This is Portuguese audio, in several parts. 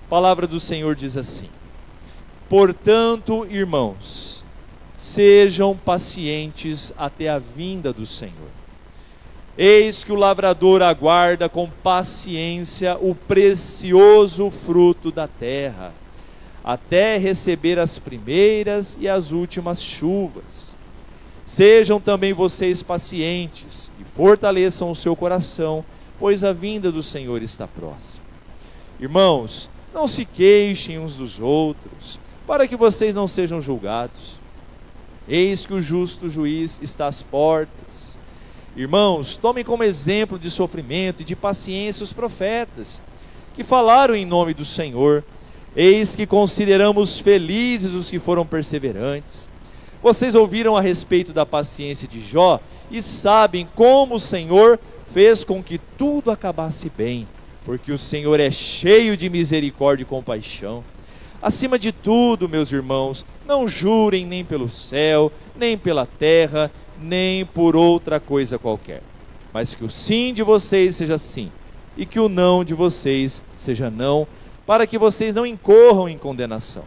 A palavra do Senhor diz assim: portanto, irmãos, sejam pacientes até a vinda do Senhor. Eis que o lavrador aguarda com paciência o precioso fruto da terra, até receber as primeiras e as últimas chuvas. Sejam também vocês pacientes e fortaleçam o seu coração, pois a vinda do Senhor está próxima. Irmãos, não se queixem uns dos outros, para que vocês não sejam julgados. Eis que o justo juiz está às portas. Irmãos, tomem como exemplo de sofrimento e de paciência os profetas, que falaram em nome do Senhor. Eis que consideramos felizes os que foram perseverantes. Vocês ouviram a respeito da paciência de Jó e sabem como o Senhor fez com que tudo acabasse bem, porque o Senhor é cheio de misericórdia e compaixão. Acima de tudo, meus irmãos, não jurem nem pelo céu, nem pela terra, nem por outra coisa qualquer, mas que o sim de vocês seja sim, e que o não de vocês seja não, para que vocês não incorram em condenação.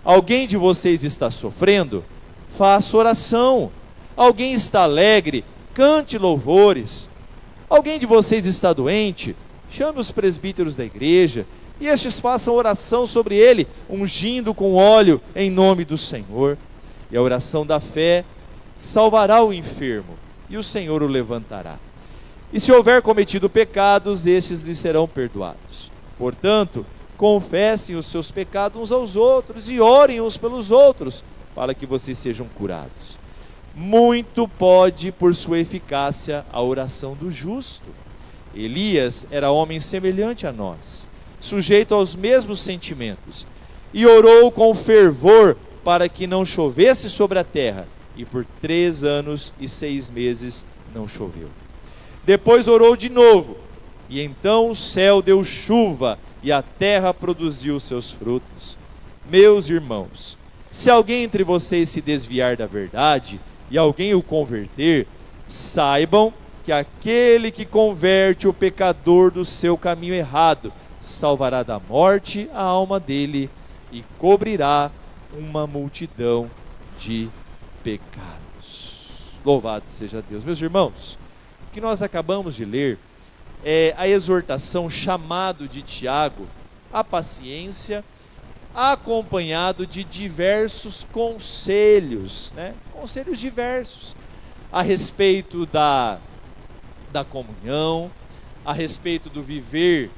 Alguém de vocês está sofrendo? Faça oração. Alguém está alegre? Cante louvores. Alguém de vocês está doente? Chame os presbíteros da igreja, e estes façam oração sobre ele, ungindo com óleo em nome do Senhor. E a oração da fé salvará o enfermo, e o Senhor o levantará. E se houver cometido pecados, estes lhe serão perdoados. Portanto, confessem os seus pecados uns aos outros, e orem uns pelos outros, para que vocês sejam curados. Muito pode, por sua eficácia, a oração do justo. Elias era homem semelhante a nós, sujeito aos mesmos sentimentos, e orou com fervor para que não chovesse sobre a terra, e por 3 anos e 6 meses não choveu. Depois orou de novo, e então o céu deu chuva, e a terra produziu seus frutos. Meus irmãos, se alguém entre vocês se desviar da verdade, e alguém o converter, saibam que aquele que converte o pecador do seu caminho errado, salvará da morte a alma dele, e cobrirá uma multidão de pecados. Louvado seja Deus. Meus irmãos, o que nós acabamos de ler é a exortação, chamado de Tiago à paciência, acompanhado de diversos conselhos, conselhos diversos, a respeito da comunhão, a respeito do viver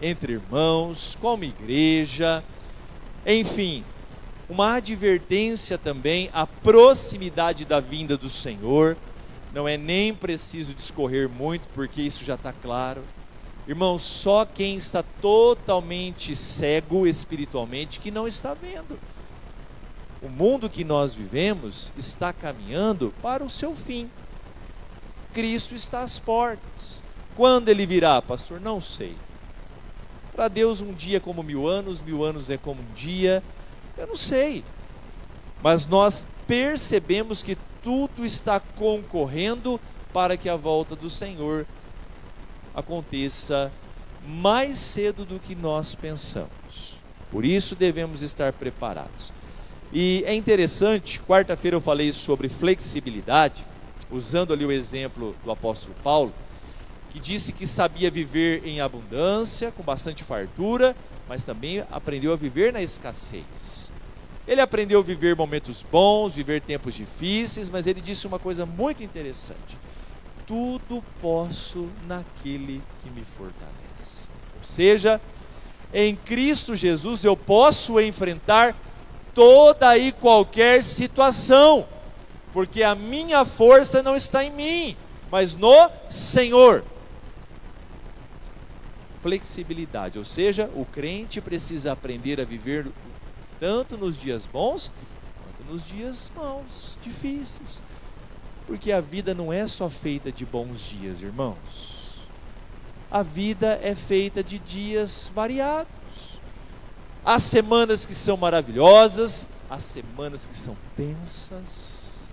entre irmãos, como igreja, enfim, uma advertência também à proximidade da vinda do Senhor. Não é nem preciso discorrer muito, porque isso já está claro. Irmãos, só quem está totalmente cego espiritualmente que não está vendo. O mundo que nós vivemos está caminhando para o seu fim. Cristo está às portas. Quando ele virá, pastor? Não sei. Para Deus um dia é como 1000 anos, 1000 anos é como um dia. Eu não sei. Mas nós percebemos que tudo está concorrendo para que a volta do Senhor aconteça mais cedo do que nós pensamos. Por isso devemos estar preparados. E é interessante, quarta-feira eu falei sobre flexibilidade, usando ali o exemplo do apóstolo Paulo, que disse que sabia viver em abundância, com bastante fartura, mas também aprendeu a viver na escassez. Ele aprendeu a viver momentos bons, viver tempos difíceis, mas ele disse uma coisa muito interessante: tudo posso naquele que me fortalece. Ou seja, em Cristo Jesus eu posso enfrentar toda e qualquer situação, porque a minha força não está em mim, mas no Senhor. Flexibilidade, ou seja, o crente precisa aprender a viver tanto nos dias bons, quanto nos dias maus, difíceis. Porque a vida não é só feita de bons dias, irmãos. A vida é feita de dias variados. Há semanas que são maravilhosas, há semanas que são tensas.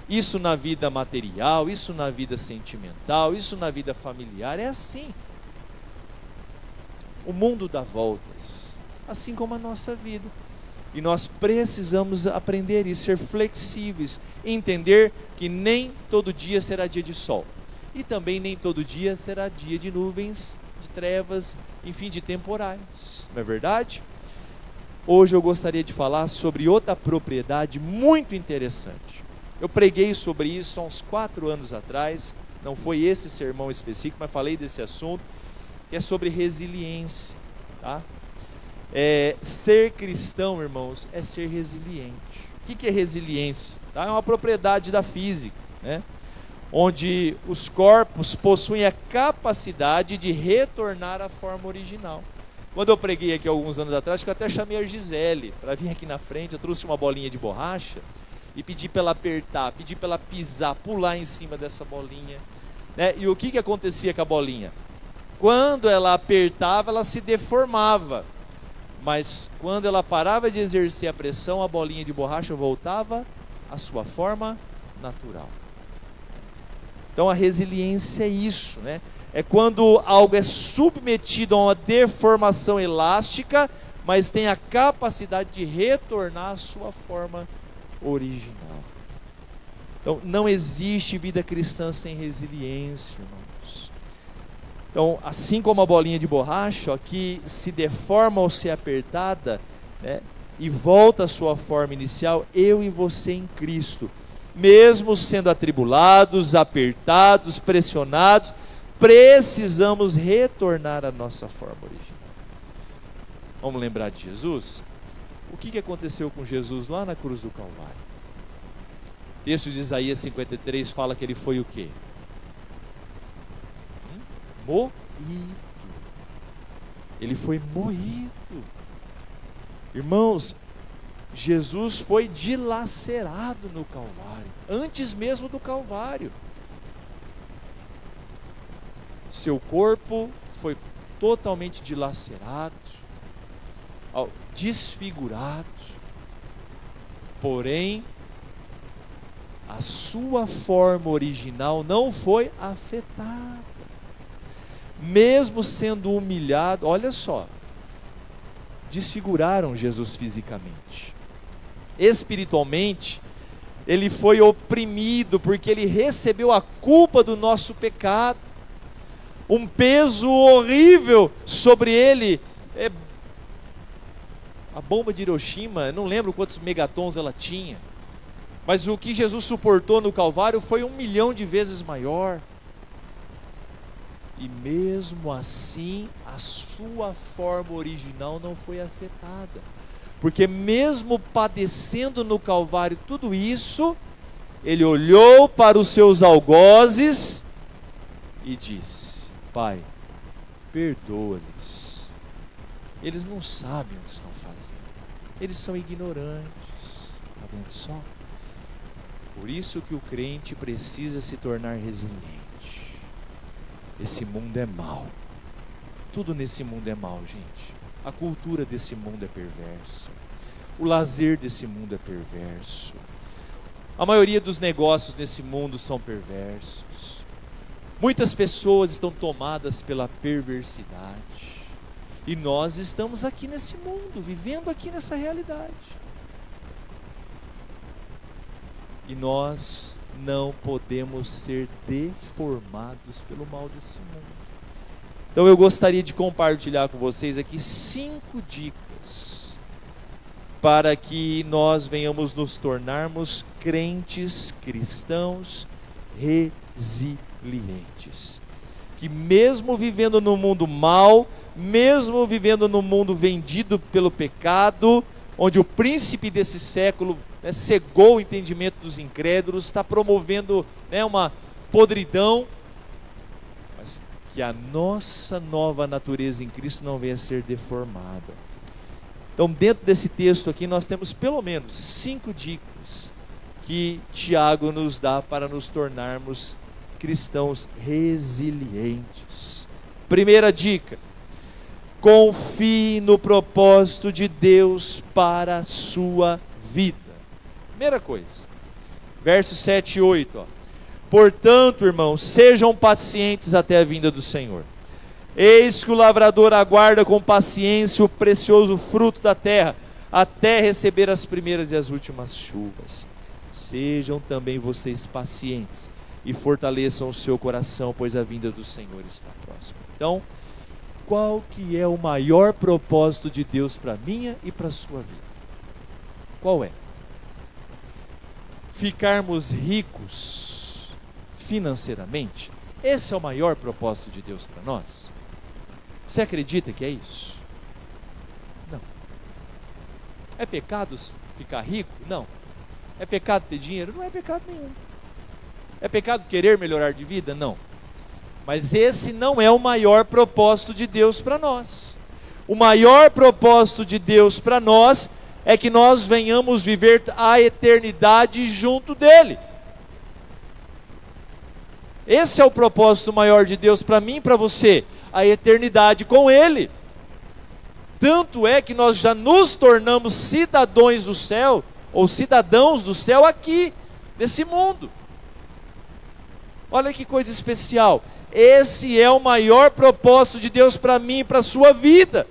Isso na vida material, isso na vida sentimental, isso na vida familiar, é assim. O mundo dá voltas, assim como a nossa vida. E nós precisamos aprender e ser flexíveis, entender que nem todo dia será dia de sol. E também nem todo dia será dia de nuvens, de trevas, enfim, de temporais. Não é verdade? Hoje eu gostaria de falar sobre outra propriedade muito interessante. Eu preguei sobre isso há uns 4 anos atrás, não foi esse sermão específico, mas falei desse assunto, que é sobre resiliência, tá? Ser cristão, irmãos, é ser resiliente. O que é resiliência? Tá? É uma propriedade da física, né? Onde os corpos possuem a capacidade de retornar à forma original. Quando eu preguei aqui alguns anos atrás, que eu até chamei a Gisele para vir aqui na frente, eu trouxe uma bolinha de borracha e pedi para ela apertar, pedi para ela pisar, pular em cima dessa bolinha, né? E o que acontecia com a bolinha? Quando ela apertava, ela se deformava, mas quando ela parava de exercer a pressão, a bolinha de borracha voltava à sua forma natural. Então a resiliência é isso, né? É quando algo é submetido a uma deformação elástica, mas tem a capacidade de retornar à sua forma original. Então não existe vida cristã sem resiliência, irmãos. Então, assim como a bolinha de borracha, ó, que se deforma ao ser apertada, né, e volta à sua forma inicial, eu e você em Cristo, mesmo sendo atribulados, apertados, pressionados, precisamos retornar à nossa forma original. Vamos lembrar de Jesus? O que aconteceu com Jesus lá na cruz do Calvário? O texto de Isaías 53 fala que ele foi o quê? Moído. Ele foi moído. Irmãos, Jesus foi dilacerado no Calvário, antes mesmo do Calvário. Seu corpo foi totalmente dilacerado, desfigurado, porém, a sua forma original não foi afetada. Mesmo sendo humilhado, olha só, desfiguraram Jesus fisicamente. Espiritualmente, ele foi oprimido, porque ele recebeu a culpa do nosso pecado. Um peso horrível sobre ele. A bomba de Hiroshima, eu não lembro quantos megatons ela tinha, mas o que Jesus suportou no Calvário foi 1 milhão de vezes maior. E mesmo assim, a sua forma original não foi afetada. Porque mesmo padecendo no Calvário tudo isso, ele olhou para os seus algozes e disse: Pai, perdoa-lhes. Eles não sabem o que estão fazendo. Eles são ignorantes. Está vendo só? Por isso que o crente precisa se tornar resiliente. Esse mundo é mau. Tudo nesse mundo é mau, gente. A cultura desse mundo é perversa. O lazer desse mundo é perverso. A maioria dos negócios nesse mundo são perversos. Muitas pessoas estão tomadas pela perversidade. E nós estamos aqui nesse mundo, vivendo aqui nessa realidade. E nós não podemos ser deformados pelo mal desse mundo. Então eu gostaria de compartilhar com vocês aqui 5 dicas para que nós venhamos nos tornarmos crentes cristãos resilientes. Que mesmo vivendo no mundo mal, mesmo vivendo no mundo vendido pelo pecado, onde o príncipe desse século cegou o entendimento dos incrédulos, está promovendo uma podridão, mas que a nossa nova natureza em Cristo não venha a ser deformada. Então, dentro desse texto aqui, nós temos pelo menos 5 dicas que Tiago nos dá para nos tornarmos cristãos resilientes. Primeira dica: confie no propósito de Deus para a sua vida. Primeira coisa, versos 7 e 8, ó. Portanto, irmãos, sejam pacientes até a vinda do Senhor. Eis que o lavrador aguarda com paciência o precioso fruto da terra, até receber as primeiras e as últimas chuvas. Sejam também vocês pacientes e fortaleçam o seu coração, pois a vinda do Senhor está próxima. Então, qual que é o maior propósito de Deus para a minha e para a sua vida? Qual é? Ficarmos ricos financeiramente? Esse é o maior propósito de Deus para nós? Você acredita que é isso? Não. É pecado ficar rico? Não. É pecado ter dinheiro? Não é pecado nenhum. É pecado querer melhorar de vida? Não. Mas esse não é o maior propósito de Deus para nós. O maior propósito de Deus para nós é que nós venhamos viver a eternidade junto dele. Esse é o propósito maior de Deus para mim e para você, a eternidade com ele. Tanto é que nós já nos tornamos cidadãos do céu, ou cidadãos do céu aqui, desse mundo. Olha que coisa especial. Esse é o maior propósito de Deus para mim e para a sua vida.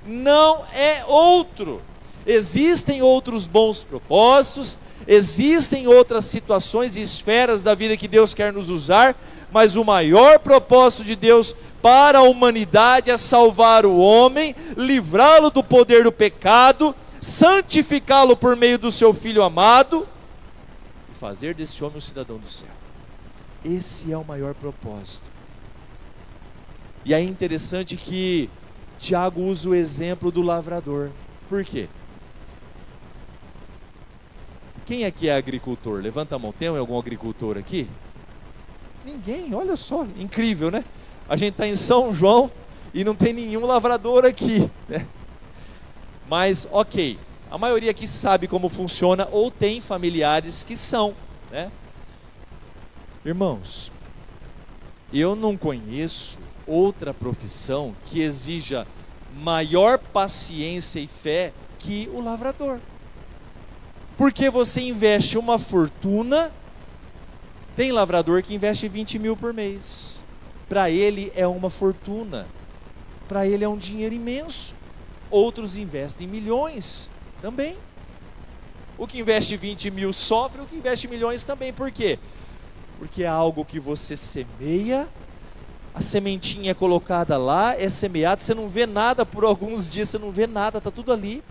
Não é outro. Existem outros bons propósitos, existem outras situações e esferas da vida que Deus quer nos usar, mas o maior propósito de Deus para a humanidade é salvar o homem, livrá-lo do poder do pecado, santificá-lo por meio do seu Filho amado e fazer desse homem um cidadão do céu. Esse é o maior propósito. E é interessante que Tiago usa o exemplo do lavrador. Por quê? Quem aqui é agricultor? Levanta a mão. Tem algum agricultor aqui? Ninguém, olha só, incrível, né? A gente está em São João e não tem nenhum lavrador aqui, né? Mas, ok, a maioria aqui sabe como funciona ou tem familiares que são, né? Irmãos, eu não conheço outra profissão que exija maior paciência e fé que o lavrador. Porque você investe uma fortuna. Tem lavrador que investe 20 mil por mês. Para ele é uma fortuna. Para ele é um dinheiro imenso. Outros investem milhões também. O que investe 20 mil sofre, o que investe milhões também. Por quê? Porque é algo que você semeia, a sementinha é colocada lá, é semeada, você não vê nada por alguns dias, você não vê nada, está tudo ali.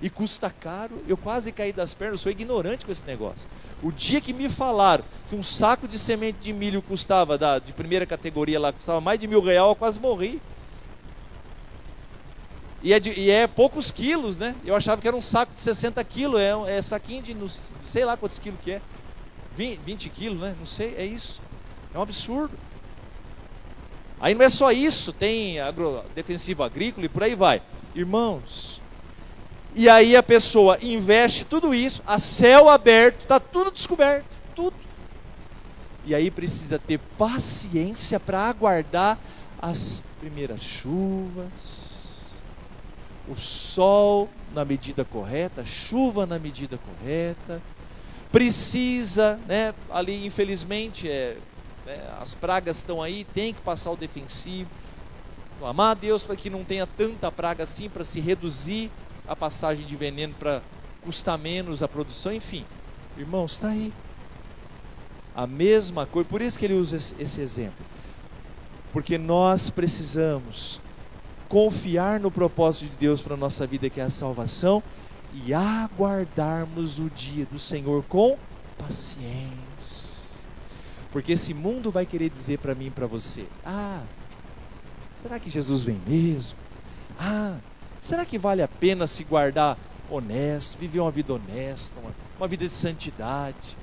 E custa caro. Eu quase caí das pernas, eu sou ignorante com esse negócio. O dia que me falaram que um saco de semente de milho custava, de primeira categoria lá, custava mais de R$1.000, eu quase morri. E é poucos quilos, né? Eu achava que era um saco de 60 quilos, é saquinho de, não sei lá quantos quilos que é. 20 quilos, né? Não sei, é isso. É um absurdo. Aí não é só isso, tem defensivo agrícola e por aí vai. Irmãos, e aí a pessoa investe tudo isso, a céu aberto, está tudo descoberto, tudo. E aí precisa ter paciência para aguardar as primeiras chuvas, o sol na medida correta, a chuva na medida correta. Precisa, né, ali infelizmente, as pragas estão aí, tem que passar o defensivo. Clamar a Deus para que não tenha tanta praga assim, para se reduzir a passagem de veneno, para custar menos a produção, enfim. Irmãos, está aí. A mesma coisa, por isso que ele usa esse exemplo. Porque nós precisamos confiar no propósito de Deus para a nossa vida, que é a salvação, e aguardarmos o dia do Senhor com paciência. Porque esse mundo vai querer dizer para mim e para você: será que Jesus vem mesmo? Será que vale a pena se guardar honesto, viver uma vida honesta, uma vida de santidade?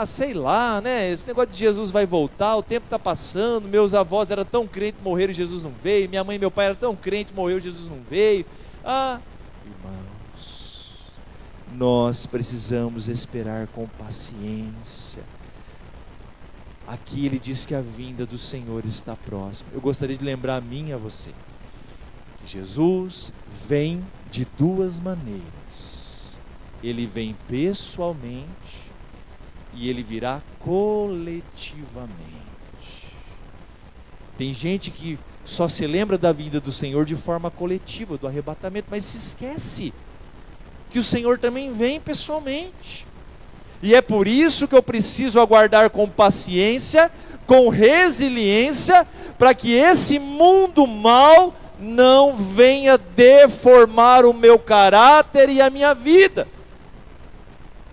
Sei lá, né? Esse negócio de Jesus vai voltar, o tempo está passando, meus avós eram tão crentes, morreram e Jesus não veio, minha mãe e meu pai eram tão crentes, morreu e Jesus não veio. Irmãos, nós precisamos esperar com paciência. Aqui ele diz que a vinda do Senhor está próxima. Eu gostaria de lembrar a mim e a você que Jesus vem de duas maneiras. Ele vem pessoalmente e ele virá coletivamente. Tem gente que só se lembra da vinda do Senhor de forma coletiva, do arrebatamento, mas se esquece que o Senhor também vem pessoalmente. E é por isso que eu preciso aguardar com paciência, com resiliência, para que esse mundo mal não venha deformar o meu caráter e a minha vida,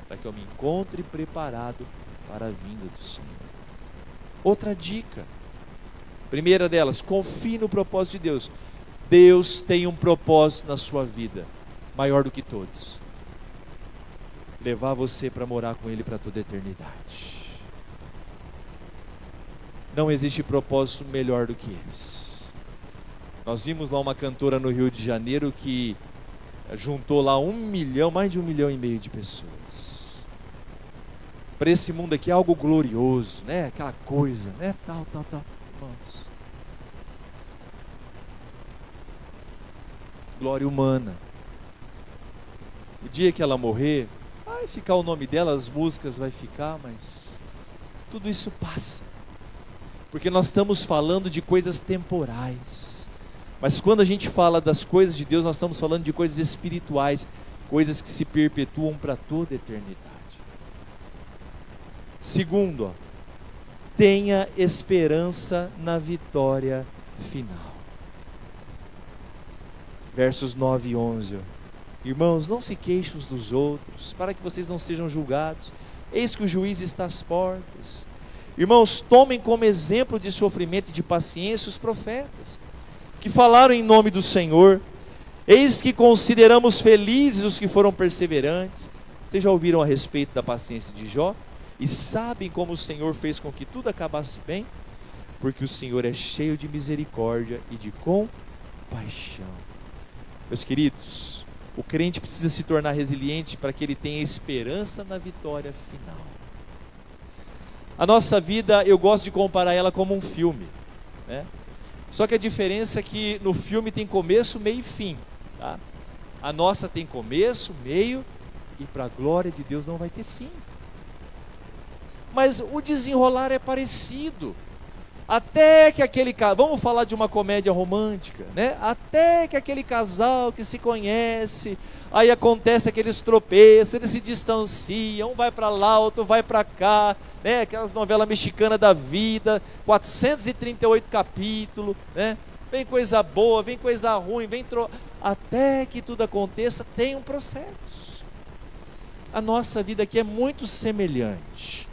para que eu me encontre preparado para a vinda do Senhor. Outra dica, primeira delas, confie no propósito de Deus. Deus tem um propósito na sua vida, maior do que todos: levar você para morar com Ele para toda a eternidade. Não existe propósito melhor do que esse. Nós vimos lá uma cantora no Rio de Janeiro que juntou lá 1 milhão, mais de 1,5 milhão de pessoas. Para esse mundo aqui é algo glorioso, né? Aquela coisa, né? Tal. Irmãos, glória humana. O dia que ela morrer, vai ficar o nome dela, as músicas vai ficar, mas tudo isso passa. Porque nós estamos falando de coisas temporais. Mas quando a gente fala das coisas de Deus, nós estamos falando de coisas espirituais, coisas que se perpetuam para toda a eternidade. Segundo, tenha esperança na vitória final. Versos 9 e 11. Irmãos, não se queixem uns dos outros, para que vocês não sejam julgados. Eis que o juiz está às portas. Irmãos, tomem como exemplo de sofrimento e de paciência os profetas, que falaram em nome do Senhor. Eis que consideramos felizes os que foram perseverantes. Vocês já ouviram a respeito da paciência de Jó? E sabem como o Senhor fez com que tudo acabasse bem? Porque o Senhor é cheio de misericórdia e de compaixão. Meus queridos, o crente precisa se tornar resiliente para que ele tenha esperança na vitória final. A nossa vida, eu gosto de comparar ela como um filme, né? Só que a diferença é que no filme tem começo, meio e fim, tá? A nossa tem começo, meio, e para a glória de Deus não vai ter fim. Mas o desenrolar é parecido. Até que aquele casal, vamos falar de uma comédia romântica, né? Até que aquele casal que se conhece, aí acontece aqueles tropeços, eles se distanciam, um vai para lá, outro vai para cá, né? Aquelas novelas mexicanas da vida, 438 capítulos, né? Vem coisa boa, vem coisa ruim, até que tudo aconteça, tem um processo. A nossa vida aqui é muito semelhante.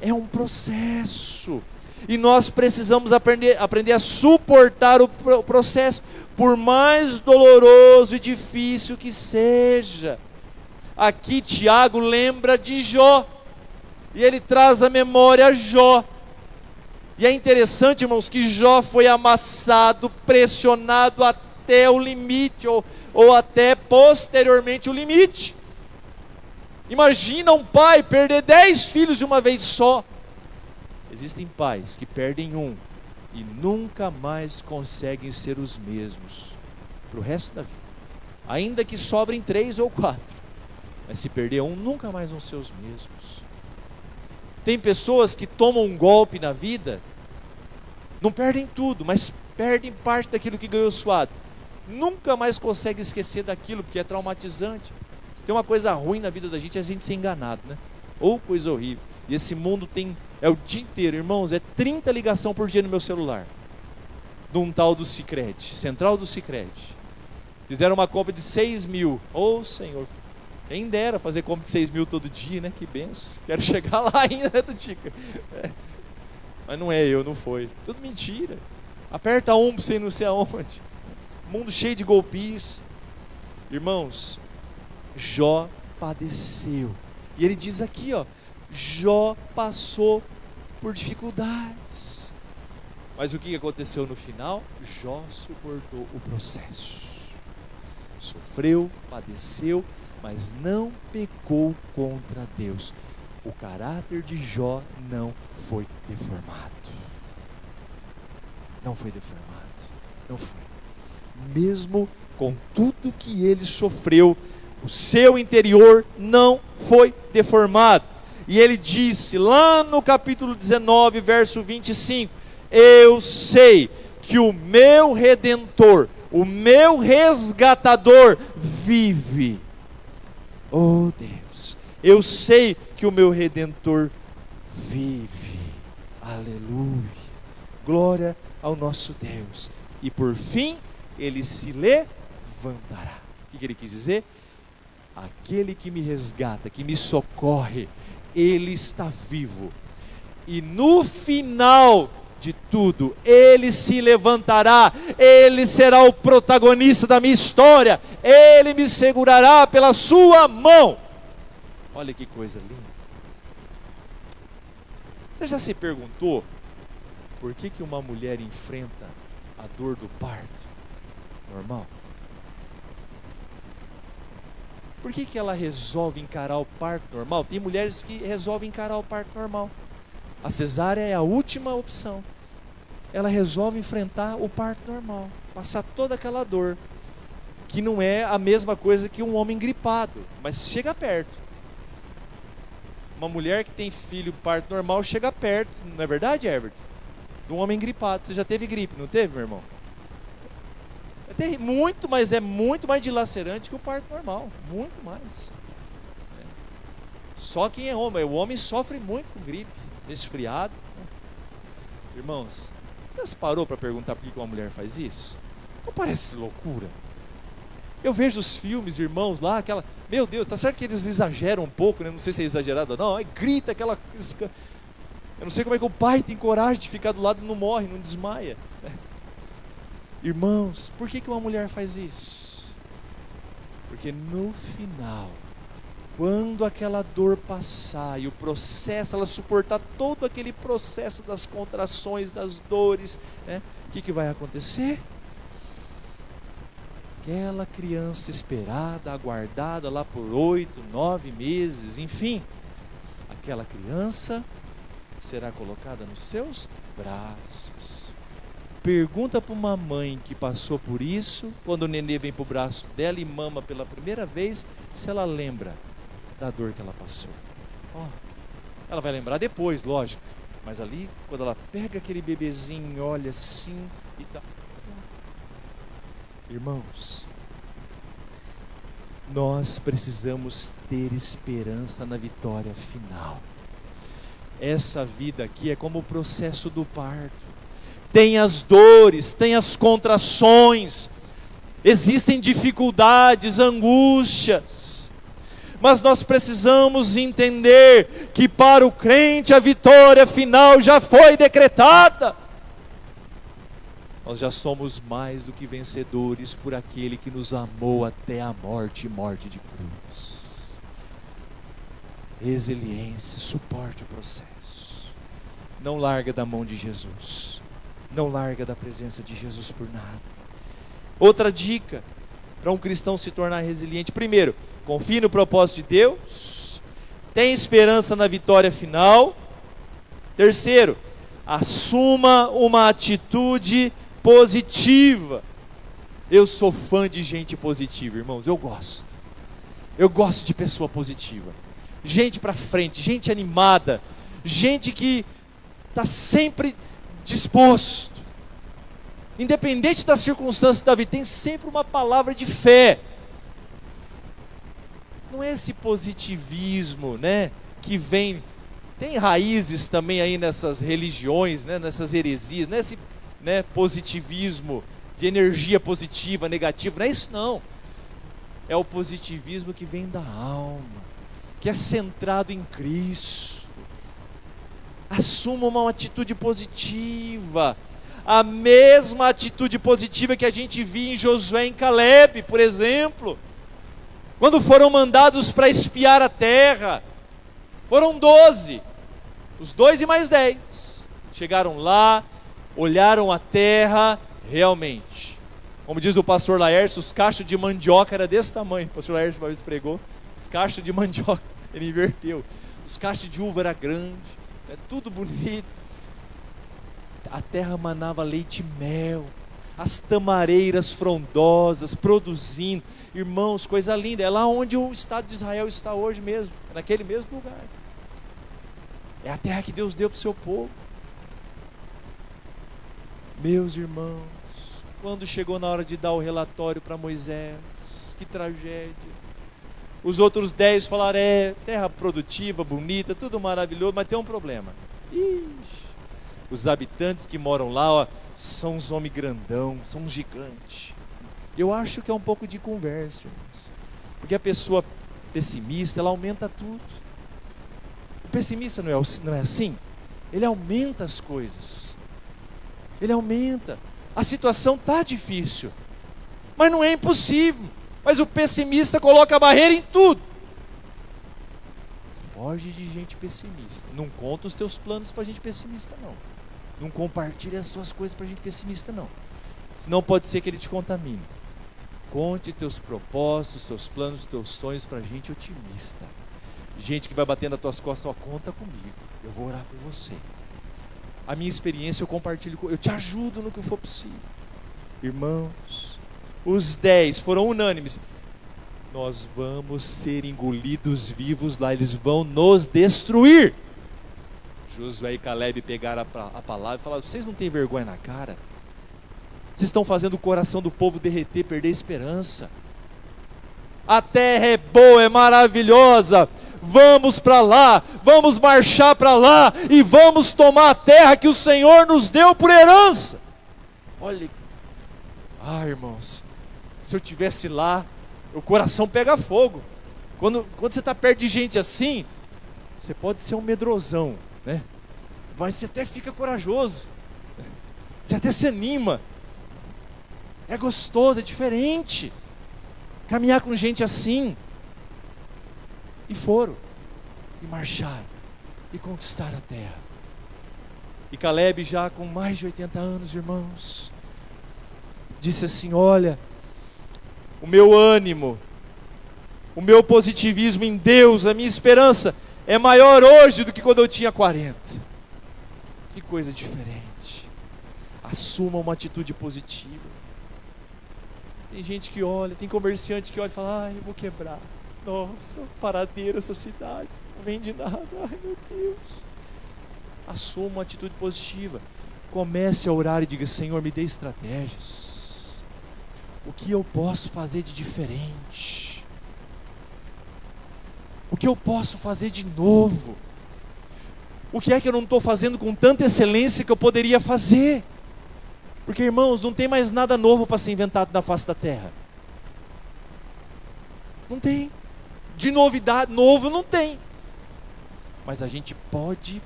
É um processo. E nós precisamos aprender a suportar o processo, por mais doloroso e difícil que seja. Aqui Tiago lembra de Jó, e ele traz à memória Jó. E é interessante, irmãos, que Jó foi amassado, pressionado até o limite, ou até posteriormente o limite. Imagina um pai perder 10 filhos de uma vez só. Existem pais que perdem um e nunca mais conseguem ser os mesmos para o resto da vida, ainda que sobrem 3 ou 4, mas se perder um, nunca mais vão ser os mesmos. Tem pessoas que tomam um golpe na vida, não perdem tudo, mas perdem parte daquilo que ganhou suado, nunca mais conseguem esquecer daquilo, porque é traumatizante. Se tem uma coisa ruim na vida da gente, é a gente ser enganado, né? Ou coisa horrível. E esse mundo é o dia inteiro, irmãos, é 30 ligações por dia no meu celular, de um tal do Sicredi, central do Sicredi. Fizeram uma compra de 6 mil, Senhor, quem dera fazer compra de 6 mil todo dia, né? Que benção, quero chegar lá ainda, né, Tutica? Mas não é eu, não foi, tudo mentira. Aperta um para você não sei aonde, mundo cheio de golpistas. Irmãos, Jó padeceu, e ele diz aqui, Jó passou por dificuldades, mas o que aconteceu no final? Jó suportou o processo, sofreu, padeceu, mas não pecou contra Deus. O caráter de Jó não foi deformado. Não foi deformado, não foi. Mesmo com tudo que ele sofreu, o seu interior não foi deformado. E ele disse lá no capítulo 19, verso 25: Eu sei que o meu Redentor, o meu resgatador vive. Oh Deus, eu sei que o meu Redentor vive. Aleluia. Glória ao nosso Deus. E por fim, ele se levantará. O que ele quis dizer? Aquele que me resgata, que me socorre, ele está vivo. E no final de tudo, ele se levantará, ele será o protagonista da minha história, ele me segurará pela sua mão. Olha que coisa linda. Você já se perguntou por que uma mulher enfrenta a dor do parto normal? Por que ela resolve encarar o parto normal? Tem mulheres que resolvem encarar o parto normal. A cesárea é a última opção. Ela resolve enfrentar o parto normal, passar toda aquela dor, que não é a mesma coisa que um homem gripado, mas chega perto. Uma mulher que tem filho parto normal chega perto, não é verdade, Herbert? De um homem gripado. Você já teve gripe, não teve, meu irmão? Muito, mas é muito mais dilacerante que o parto normal, muito mais. Só quem é homem, o homem sofre muito com gripe, resfriado. Irmãos, você já parou para perguntar por que uma mulher faz isso? Não parece loucura? Eu vejo os filmes, irmãos, lá, aquela... Meu Deus, tá certo que eles exageram um pouco, né? Não sei se é exagerado ou não, aí grita aquela... Eu não sei como é que o pai tem coragem de ficar do lado e não morre, não desmaia. Irmãos, por que uma mulher faz isso? Porque no final, quando aquela dor passar e o processo, ela suportar todo aquele processo das contrações, das dores, né? O que vai acontecer? Aquela criança esperada, aguardada lá por 8, 9 meses, enfim, aquela criança será colocada nos seus braços. Pergunta para uma mãe que passou por isso, quando o nenê vem para o braço dela e mama pela primeira vez, se ela lembra da dor que ela passou. Ela vai lembrar depois, lógico, mas ali, quando ela pega aquele bebezinho, olha assim e tal. Irmãos, nós precisamos ter esperança na vitória final. Essa vida aqui é como o processo do parto. Tem as dores, tem as contrações, existem dificuldades, angústias, mas nós precisamos entender que para o crente a vitória final já foi decretada. Nós já somos mais do que vencedores por aquele que nos amou até a morte e morte de cruz. Resiliência, suporte o processo. Não larga da mão de Jesus. Não larga da presença de Jesus por nada. Outra dica para um cristão se tornar resiliente: primeiro, confie no propósito de Deus. Tenha esperança na vitória final. Terceiro, assuma uma atitude positiva. Eu sou fã de gente positiva, irmãos. Eu gosto de pessoa positiva, gente para frente, gente animada, gente que está sempre disposto, independente das circunstâncias da vida, tem sempre uma palavra de fé. Não é esse positivismo, né, que vem, tem raízes também aí nessas religiões, né, nessas heresias, não é esse, né, positivismo de energia positiva, negativa, não é isso não. É o positivismo que vem da alma, que é centrado em Cristo. Assuma uma atitude positiva, a mesma atitude positiva que a gente via em Josué e em Calebe, por exemplo, quando foram mandados para espiar a terra. Foram 12, os 2 e mais 10, chegaram lá, olharam a terra, realmente, como diz o pastor Laércio, os cachos de mandioca era desse tamanho. O pastor Laércio uma vez pregou, os cachos de mandioca, ele inverteu, os cachos de uva era grande, é tudo bonito, a terra manava leite e mel, as tamareiras frondosas, produzindo, irmãos, coisa linda. É lá onde o Estado de Israel está hoje mesmo, naquele mesmo lugar. É a terra que Deus deu para o seu povo. Meus irmãos, quando chegou na hora de dar o relatório para Moisés, que tragédia. Os outros 10 falaram, terra produtiva, bonita, tudo maravilhoso, mas tem um problema. Ixi, os habitantes que moram lá, ó, são uns homens grandão, são uns gigantes. Eu acho que é um pouco de conversa, irmãos. Porque a pessoa pessimista, ela aumenta tudo. O pessimista não é assim? Ele aumenta as coisas. Ele aumenta. A situação está difícil, mas não é impossível. Mas o pessimista coloca a barreira em tudo. Foge de gente pessimista. Não conta os teus planos para gente pessimista, não. Não compartilha as tuas coisas para gente pessimista, não. Senão pode ser que ele te contamine. Conte teus propósitos, teus planos, teus sonhos para gente otimista. Gente que vai bater nas tuas costas, ó, conta comigo. Eu vou orar por você. A minha experiência eu compartilho, eu te ajudo no que for possível. Irmãos, os 10 foram unânimes. Nós vamos ser engolidos vivos lá, eles vão nos destruir. Josué e Caleb pegaram a palavra e falaram, vocês não têm vergonha na cara? Vocês estão fazendo o coração do povo derreter, perder a esperança. A terra é boa, é maravilhosa. Vamos para lá, vamos marchar para lá e vamos tomar a terra que o Senhor nos deu por herança. Olha, irmãos, se eu tivesse lá, o coração pega fogo. Quando você está perto de gente assim, você pode ser um medrosão, né? Mas você até fica corajoso, você até se anima. É gostoso, é diferente caminhar com gente assim. E foram, e marcharam, e conquistaram a terra. E Caleb, já com mais de 80 anos, irmãos, disse assim, olha, o meu ânimo, o meu positivismo em Deus, a minha esperança é maior hoje do que quando eu tinha 40. Que coisa diferente. Assuma uma atitude positiva. Tem gente que olha, tem comerciante que olha e fala, eu vou quebrar. Nossa, paradeira essa cidade, não vende nada, meu Deus. Assuma uma atitude positiva. Comece a orar e diga, Senhor, me dê estratégias. O que eu posso fazer de diferente? O que eu posso fazer de novo? O que é que eu não estou fazendo com tanta excelência que eu poderia fazer? Porque, irmãos, não tem mais nada novo para ser inventado na face da terra. Não tem. De novidade, novo não tem. Mas a gente pode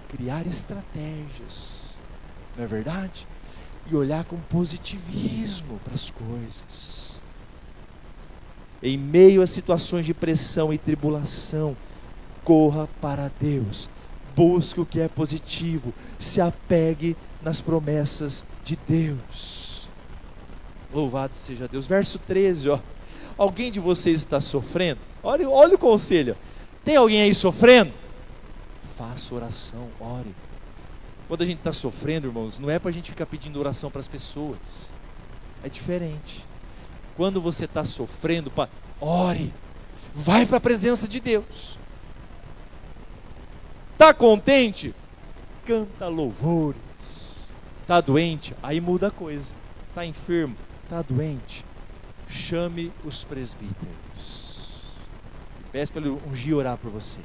criar estratégias, não é verdade? E olhar com positivismo para as coisas. Em meio a situações de pressão e tribulação, corra para Deus. Busque o que é positivo. Se apegue nas promessas de Deus. Louvado seja Deus. Verso 13, ó. Alguém de vocês está sofrendo? Olha o conselho. Tem alguém aí sofrendo? Faça oração, ore. Quando a gente está sofrendo, irmãos, não é para a gente ficar pedindo oração para as pessoas. É diferente. Quando você está sofrendo, ore. Vai para a presença de Deus. Está contente? Canta louvores. Está doente? Aí muda a coisa. Está enfermo? Está doente? Chame os presbíteros. Peço para ele ungir e orar por você.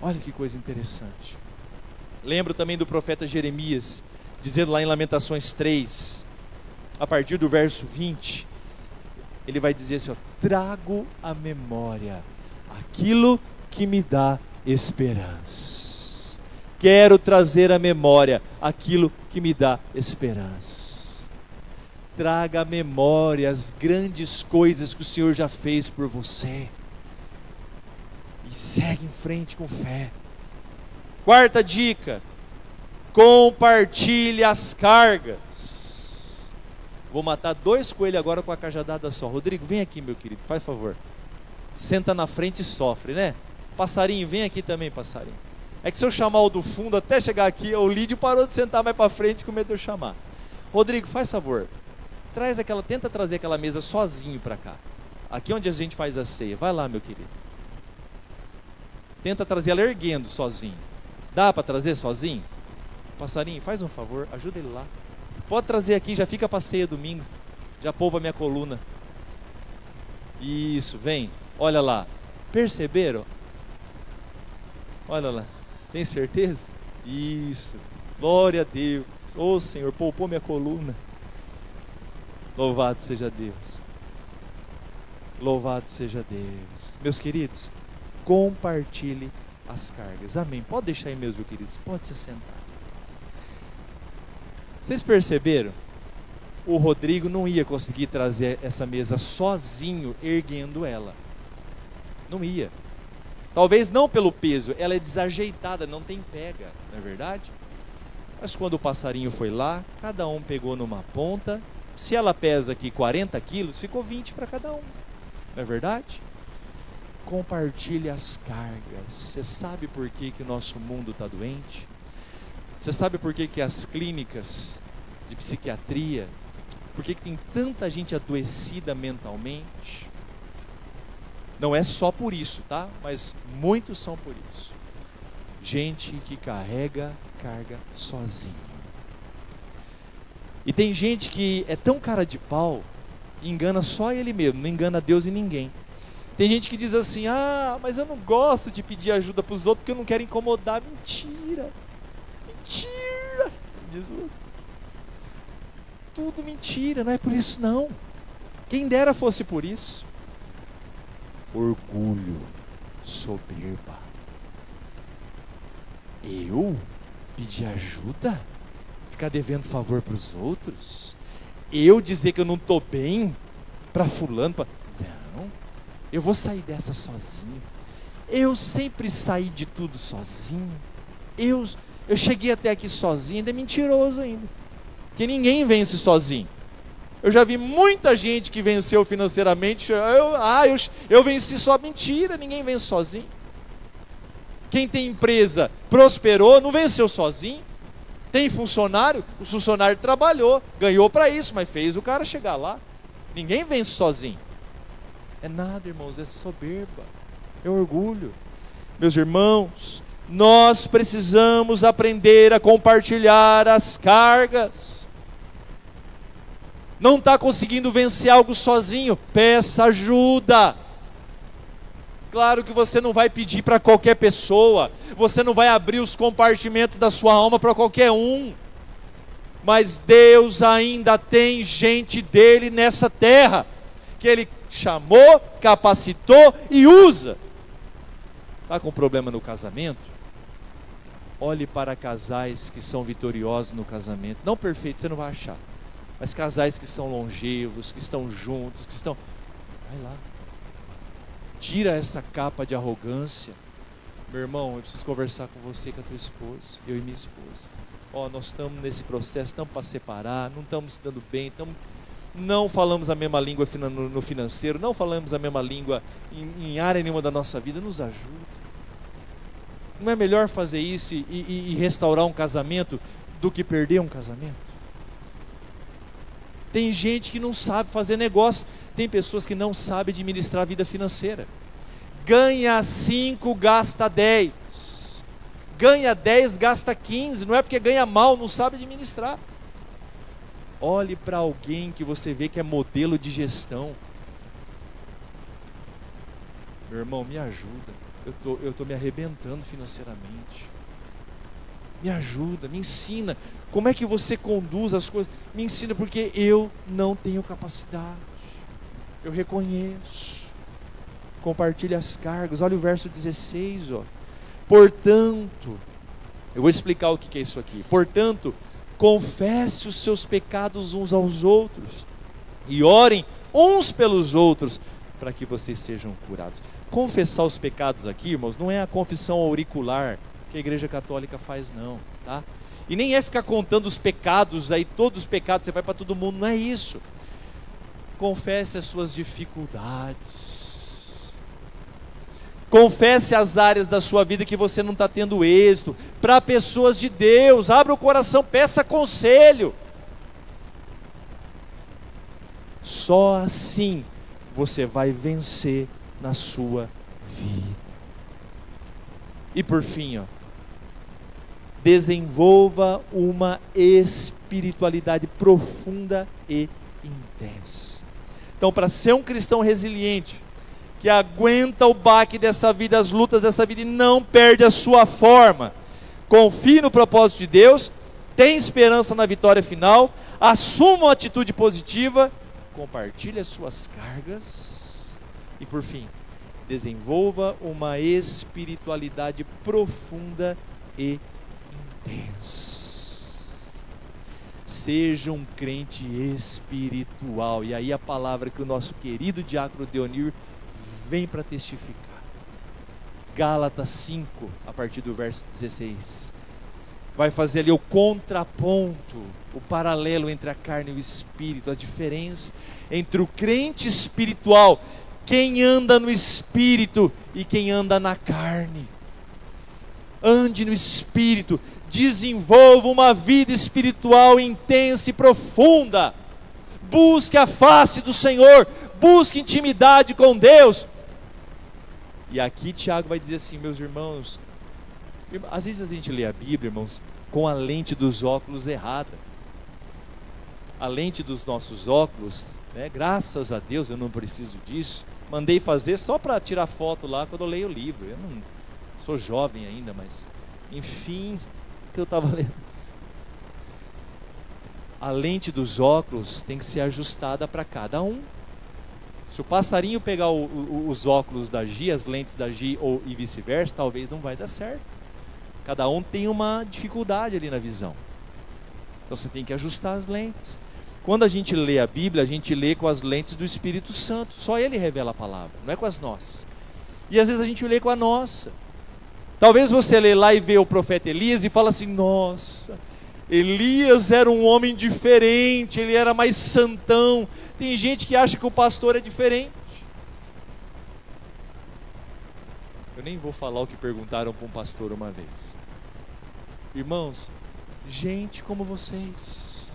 Olha que coisa interessante. Lembro também do profeta Jeremias, dizendo lá em Lamentações 3, a partir do verso 20, ele vai dizer assim, ó, trago à memória aquilo que me dá esperança. Quero trazer à memória aquilo que me dá esperança. Traga à memória as grandes coisas que o Senhor já fez por você. E segue em frente com fé. Quarta dica: compartilhe as cargas. Vou matar 2 coelhos agora com a cajadada só. Rodrigo, vem aqui, meu querido, faz favor. Senta na frente e sofre, né? Passarinho, vem aqui também, passarinho. É que se eu chamar o do fundo até chegar aqui, o Lídio parou de sentar mais para frente com medo de eu chamar. Rodrigo, faz favor. Tenta trazer aquela mesa sozinho para cá. Aqui onde a gente faz a ceia. Vai lá, meu querido. Tenta trazer ela erguendo sozinho. Dá para trazer sozinho? Passarinho, faz um favor, ajuda ele lá. Pode trazer aqui, já fica pra ceia domingo. Já poupa minha coluna. Isso, vem. Olha lá. Perceberam? Olha lá. Tem certeza? Isso. Glória a Deus. Ô Senhor, poupou minha coluna. Louvado seja Deus. Louvado seja Deus. Meus queridos, compartilhe as cargas. Amém. Pode deixar aí mesmo, meus queridos. Pode se sentar. Vocês perceberam? O Rodrigo não ia conseguir trazer essa mesa sozinho, erguendo ela. Não ia. Talvez não pelo peso, ela é desajeitada, não tem pega, não é verdade? Mas quando o passarinho foi lá, cada um pegou numa ponta. Se ela pesa aqui 40 quilos, ficou 20 para cada um. Não é verdade? Compartilhe as cargas. Você sabe por que o nosso mundo está doente? Você sabe por que as clínicas de psiquiatria, por que tem tanta gente adoecida mentalmente? Não é só por isso, tá? Mas muitos são por isso. Gente que carrega carga sozinho. E tem gente que é tão cara de pau, engana só ele mesmo, não engana Deus e ninguém. Tem gente que diz assim, mas eu não gosto de pedir ajuda para os outros porque eu não quero incomodar. Mentira, mentira, diz o outro. Tudo mentira, não é por isso não. Quem dera fosse por isso. Orgulho, soberba. Eu pedir ajuda? Ficar devendo favor para os outros? Eu dizer que eu não estou bem para fulano? Não, eu vou sair dessa sozinho. Eu sempre saí de tudo sozinho. Eu cheguei até aqui sozinho, ainda é mentiroso ainda. Porque ninguém vence sozinho. Eu já vi muita gente que venceu financeiramente. Eu venci só. Mentira, ninguém vence sozinho. Quem tem empresa prosperou, não venceu sozinho. Tem funcionário, o funcionário trabalhou, ganhou para isso, mas fez o cara chegar lá. Ninguém vence sozinho. É nada, irmãos, é soberba, é orgulho. Meus irmãos, nós precisamos aprender a compartilhar as cargas. Não está conseguindo vencer algo sozinho, peça ajuda. Claro que você não vai pedir para qualquer pessoa, você não vai abrir os compartimentos da sua alma para qualquer um, mas Deus ainda tem gente dele nessa terra, que Ele chamou, capacitou e usa. Está com problema no casamento? Olhe para casais que são vitoriosos no casamento, não perfeitos, você não vai achar, mas casais que são longevos, que estão juntos, que estão... Vai lá. Tira essa capa de arrogância. Meu irmão, eu preciso conversar com você e com a tua esposa, eu e minha esposa. Nós estamos nesse processo, estamos para separar, não estamos se dando bem, não falamos a mesma língua no financeiro, não falamos a mesma língua em área nenhuma da nossa vida, nos ajuda. Não é melhor fazer isso e restaurar um casamento do que perder um casamento? Tem gente que não sabe fazer negócio. Tem pessoas que não sabem administrar a vida financeira. Ganha 5, gasta 10. Ganha 10, gasta 15. Não é porque ganha mal, não sabe administrar. Olhe para alguém que você vê que é modelo de gestão. Meu irmão, me ajuda. Eu tô me arrebentando financeiramente. Me ajuda, me ensina. Como é que você conduz as coisas? Me ensina, porque eu não tenho capacidade. Eu reconheço. Compartilhe as cargas. Olha o verso 16. Portanto, eu vou explicar o que é isso aqui. Portanto, confesse os seus pecados uns aos outros e orem uns pelos outros para que vocês sejam curados. Confessar os pecados aqui, irmãos, não é a confissão auricular que a Igreja Católica faz, não, tá? E nem é ficar contando os pecados aí, todos os pecados, você vai para todo mundo, não é isso. Confesse as suas dificuldades. Confesse as áreas da sua vida que você não está tendo êxito. Para pessoas de Deus, abra o coração, peça conselho. Só assim você vai vencer na sua vida. E por fim, desenvolva uma espiritualidade profunda e intensa. Então, para ser um cristão resiliente, que aguenta o baque dessa vida, as lutas dessa vida e não perde a sua forma, confie no propósito de Deus, tem esperança na vitória final, assuma uma atitude positiva, compartilhe as suas cargas e, por fim, desenvolva uma espiritualidade profunda e intensa. Seja um crente espiritual. E aí a palavra que o nosso querido diácono Deonir vem para testificar. Gálatas 5, a partir do verso 16. Vai fazer ali o contraponto, o paralelo entre a carne e o espírito, a diferença entre o crente espiritual, quem anda no espírito e quem anda na carne. Ande no espírito, desenvolva uma vida espiritual intensa e profunda. Busque a face do Senhor, busque intimidade com Deus. E aqui Tiago vai dizer assim, meus irmãos, às vezes a gente lê a Bíblia, irmãos, com a lente dos óculos errada. A lente dos nossos óculos, né, graças a Deus eu não preciso disso. Mandei fazer só para tirar foto lá quando eu leio o livro. Eu não sou jovem ainda, mas enfim, o que eu estava lendo. A lente dos óculos tem que ser ajustada para cada um. Se o passarinho pegar os óculos da Gi, as lentes da Gi e vice-versa, talvez não vai dar certo. Cada um tem uma dificuldade ali na visão. Então você tem que ajustar as lentes. Quando a gente lê a Bíblia, a gente lê com as lentes do Espírito Santo. Só Ele revela a palavra, não é com as nossas. E às vezes a gente lê com a nossa. Talvez você lê lá e vê o profeta Elias e fala assim, nossa, Elias era um homem diferente, ele era mais santão. Tem gente que acha que o pastor é diferente. Eu nem vou falar o que perguntaram para um pastor uma vez. Irmãos, gente como vocês.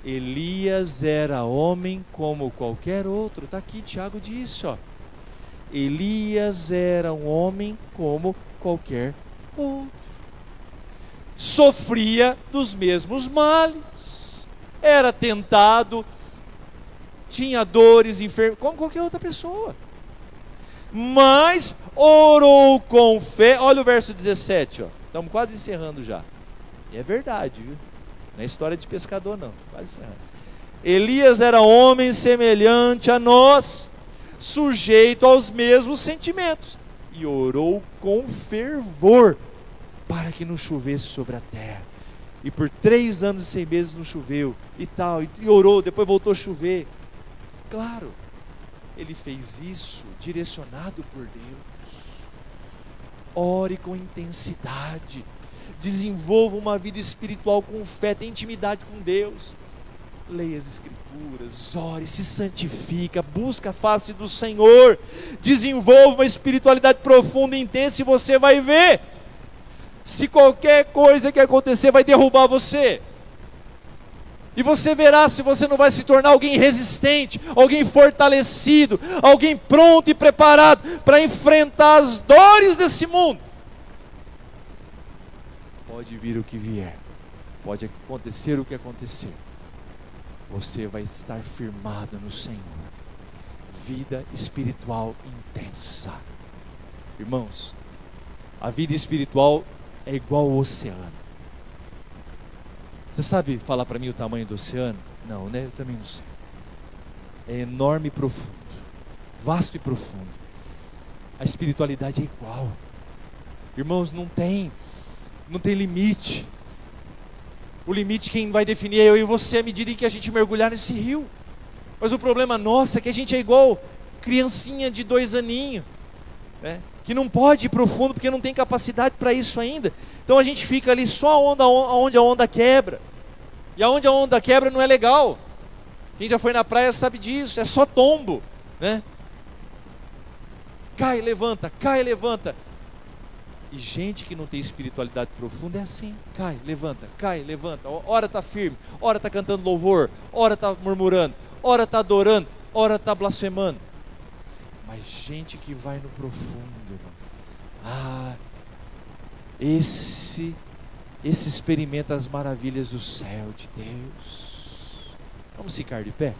Elias era homem como qualquer outro. Está aqui, Tiago disse, ó. Elias era um homem como qualquer outro. Sofria dos mesmos males. Era tentado, tinha dores, enfermos, como qualquer outra pessoa. Mas orou com fé. Olha o verso 17, ó. Estamos quase encerrando já. E é verdade, viu? Não é história de pescador, não. Quase encerrando. Elias era homem semelhante a nós, sujeito aos mesmos sentimentos, e orou com fervor para que não chovesse sobre a terra. E por 3 anos e 6 meses não choveu, e tal, e orou, depois voltou a chover. Claro, ele fez isso direcionado por Deus. Ore com intensidade, desenvolva uma vida espiritual com fé, tenha intimidade com Deus. Leia as Escrituras, ore, se santifica, busca a face do Senhor, desenvolva uma espiritualidade profunda e intensa, e você vai ver, se qualquer coisa que acontecer vai derrubar você, e você verá se você não vai se tornar alguém resistente, alguém fortalecido, alguém pronto e preparado para enfrentar as dores desse mundo. Pode vir o que vier, pode acontecer o que acontecer, você vai estar firmado no Senhor. Vida espiritual intensa. Irmãos, a vida espiritual é igual ao oceano. Você sabe falar para mim o tamanho do oceano? Não, né? Eu também não sei. É enorme e profundo, vasto e profundo. A espiritualidade é igual. Irmãos, não tem limite. O limite quem vai definir é eu e você, à medida em que a gente mergulhar nesse rio. Mas o problema nosso é que a gente é igual criancinha de 2 aninhos, né? Que não pode ir profundo porque não tem capacidade para isso ainda. Então a gente fica ali só onde a onda quebra. E aonde a onda quebra não é legal. Quem já foi na praia sabe disso, é só tombo, né? Cai, levanta, cai, levanta. E gente que não tem espiritualidade profunda é assim, cai, levanta, ora está firme, ora está cantando louvor, ora está murmurando, ora está adorando, ora está blasfemando. Mas gente que vai no profundo, esse esse experimenta as maravilhas do céu de Deus. Vamos ficar de pé?